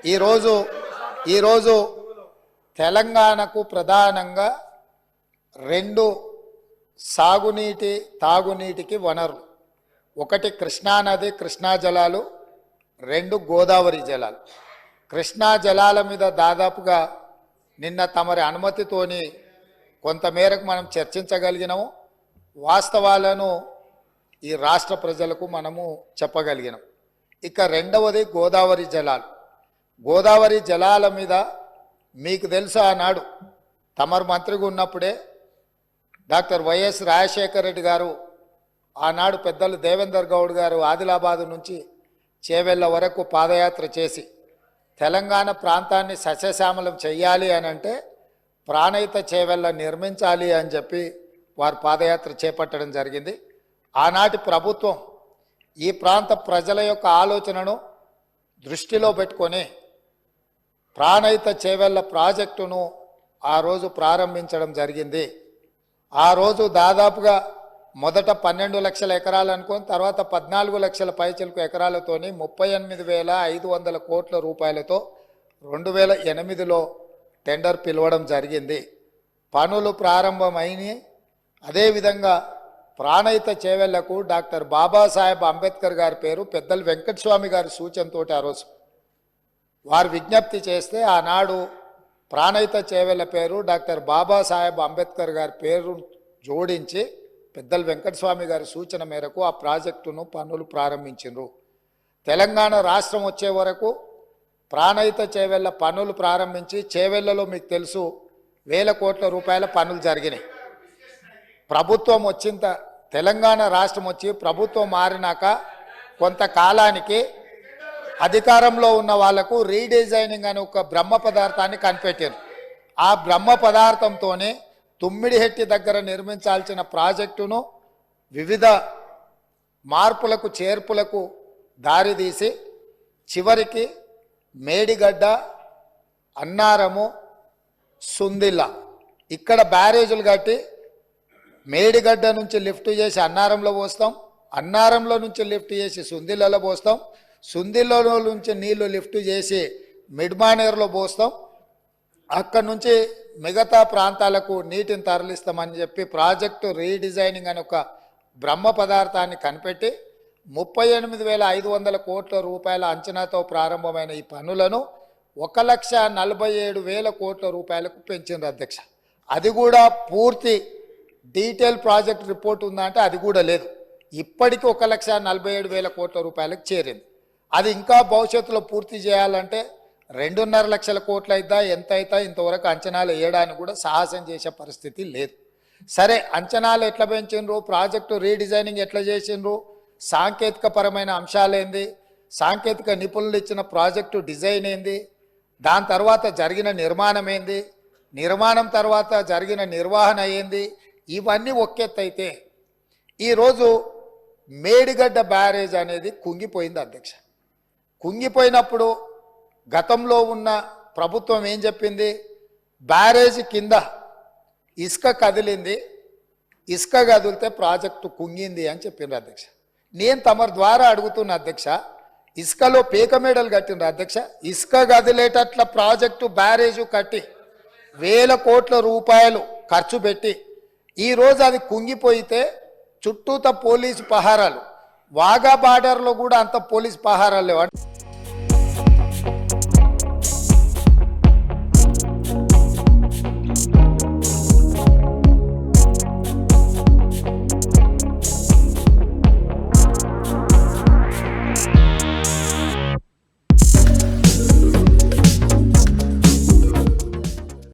ఈరోజు ఈరోజు తెలంగాణకు ప్రధానంగా రెండు సాగునీటి తాగునీటికి వనరులు, ఒకటి కృష్ణానది కృష్ణా జలాలు, రెండు గోదావరి జలాలు. కృష్ణా జలాల మీద దాదాపుగా నిన్న తమరి అనుమతితోని కొంతమేరకు మనం చర్చించగలిగినాము, వాస్తవాలను ఈ రాష్ట్ర ప్రజలకు మనము చెప్పగలిగినాం. ఇక రెండవది గోదావరి జలాలు. గోదావరి జలాల మీద మీకు తెలుసు, ఆనాడు తమరు మంత్రిగా ఉన్నప్పుడే డాక్టర్ వైఎస్ రాజశేఖర రెడ్డి గారు, ఆనాడు పెద్దలు దేవేందర్ గౌడ్ గారు ఆదిలాబాదు నుంచి చేవెళ్ళ వరకు పాదయాత్ర చేసి తెలంగాణ ప్రాంతాన్ని సస్యశ్యామలం చెయ్యాలి అని అంటే ప్రాణహిత చేవెళ్ళ నిర్మించాలి అని చెప్పి వారు పాదయాత్ర చేపట్టడం జరిగింది. ఆనాటి ప్రభుత్వం ఈ ప్రాంత ప్రజల యొక్క ఆలోచనను దృష్టిలో పెట్టుకొని ప్రాణహిత చేవెళ్ళ ప్రాజెక్టును ఆ రోజు ప్రారంభించడం జరిగింది. ఆ రోజు దాదాపుగా మొదట 12 లక్షల ఎకరాలు అనుకొని తర్వాత 14 లక్షల పైచిలకు ఎకరాలతోని 38,500 కోట్ల రూపాయలతో 2008లో టెండర్ పిలవడం జరిగింది. పనులు ప్రారంభమైనవి. అదేవిధంగా ప్రాణహిత చేవెళ్లకు డాక్టర్ బాబాసాహెబ్ అంబేద్కర్ గారి పేరు పెద్దలు వెంకటస్వామి గారి సూచనతో ఆ రోజు వారు విజ్ఞప్తి చేస్తే ఆనాడు ప్రాణహిత చేవెళ్ళ పేరు డాక్టర్ బాబాసాహెబ్ అంబేద్కర్ గారి పేరు జోడించి పెద్దలు వెంకటస్వామి గారి సూచన మేరకు ఆ ప్రాజెక్టును పనులు ప్రారంభించారు. తెలంగాణ రాష్ట్రం వచ్చే వరకు ప్రాణహిత చేవెళ్ళ పనులు ప్రారంభించి చేవెళ్లలో మీకు తెలుసు 1000 కోట్ల రూపాయల పనులు జరిగినాయి. ప్రభుత్వం వచ్చింత తెలంగాణ రాష్ట్రం వచ్చి ప్రభుత్వం మారినాక కొంతకాలానికి అధికారంలో ఉన్న వాళ్లకు రీడిజైనింగ్ అనే ఒక బ్రహ్మ పదార్థాన్ని కనిపెట్టారు. ఆ బ్రహ్మ పదార్థంతోనే తుమ్మిడిహెట్టి దగ్గర నిర్మించాల్సిన ప్రాజెక్టును వివిధ మార్పులకు చేర్పులకు దారితీసి చివరికి మేడిగడ్డ, అన్నారము, సుందిల్ల ఇక్కడ బ్యారేజీలు కట్టి మేడిగడ్డ నుంచి లిఫ్ట్ చేసి అన్నారంలో పోస్తాం, అన్నారంలో నుంచి లిఫ్ట్ చేసి సుందిల్లలో పోస్తాం, సుందిల్లలో నుంచి నీళ్లు లిఫ్ట్ చేసి మిడ్మానేరులో పోస్తాం, అక్కడి నుంచి మిగతా ప్రాంతాలకు నీటిని తరలిస్తామని చెప్పి ప్రాజెక్టు రీడిజైనింగ్ అని ఒక బ్రహ్మ పదార్థాన్ని కనిపెట్టి 38,500 కోట్ల రూపాయల అంచనాతో ప్రారంభమైన ఈ పనులను 1,47,000 కోట్ల రూపాయలకు పెంచింది అధ్యక్ష. అది కూడా పూర్తి డీటెయిల్ ప్రాజెక్ట్ రిపోర్ట్ ఉందా అంటే అది కూడా లేదు. ఇప్పటికీ 1,47,000 కోట్ల రూపాయలకు చేరింది. అది ఇంకా భవిష్యత్తులో పూర్తి చేయాలంటే 2.5 లక్షల కోట్లు అయిద్దా ఎంత అవుతా ఇంతవరకు అంచనాలు వేయడానికి కూడా సాహసం చేసే పరిస్థితి లేదు. సరే, అంచనాలు ఎట్లా పెంచిండ్రు, ప్రాజెక్టు రీడిజైనింగ్ ఎట్లా చేసిండ్రు, సాంకేతిక పరమైన అంశాలు ఏంది, సాంకేతిక నిపుణులు ఇచ్చిన ప్రాజెక్టు డిజైన్ ఏంది, దాని తర్వాత జరిగిన నిర్మాణం ఏంది, నిర్మాణం తర్వాత జరిగిన నిర్వహణ ఏంది, ఇవన్నీ ఒకెత్తైతే ఈరోజు మేడిగడ్డ బ్యారేజ్ అనేది కుంగిపోయింది అధ్యక్ష. కుంగిపోయినప్పుడు గతంలో ఉన్న ప్రభుత్వం ఏం చెప్పింది, బ్యారేజ్ కింద ఇసుక కదిలింది, ఇసుక కదిలితే ప్రాజెక్టు కుంగింది అని చెప్పిండ్రు అధ్యక్ష. నేను తమరి ద్వారా అడుగుతున్న అధ్యక్ష, ఇసుకలో పీక మేడలు కట్టిండ్రు అధ్యక్ష. ఇసుక కదిలేటట్ల ప్రాజెక్టు బ్యారేజు కట్టి 1000 కోట్ల రూపాయలు ఖర్చు పెట్టి ఈరోజు అది కుంగిపోయితే చుట్టూత పోలీసు పహారాలు, వాగా బార్డర్లో కూడా అంత పోలీసు పహారాలు లేవు.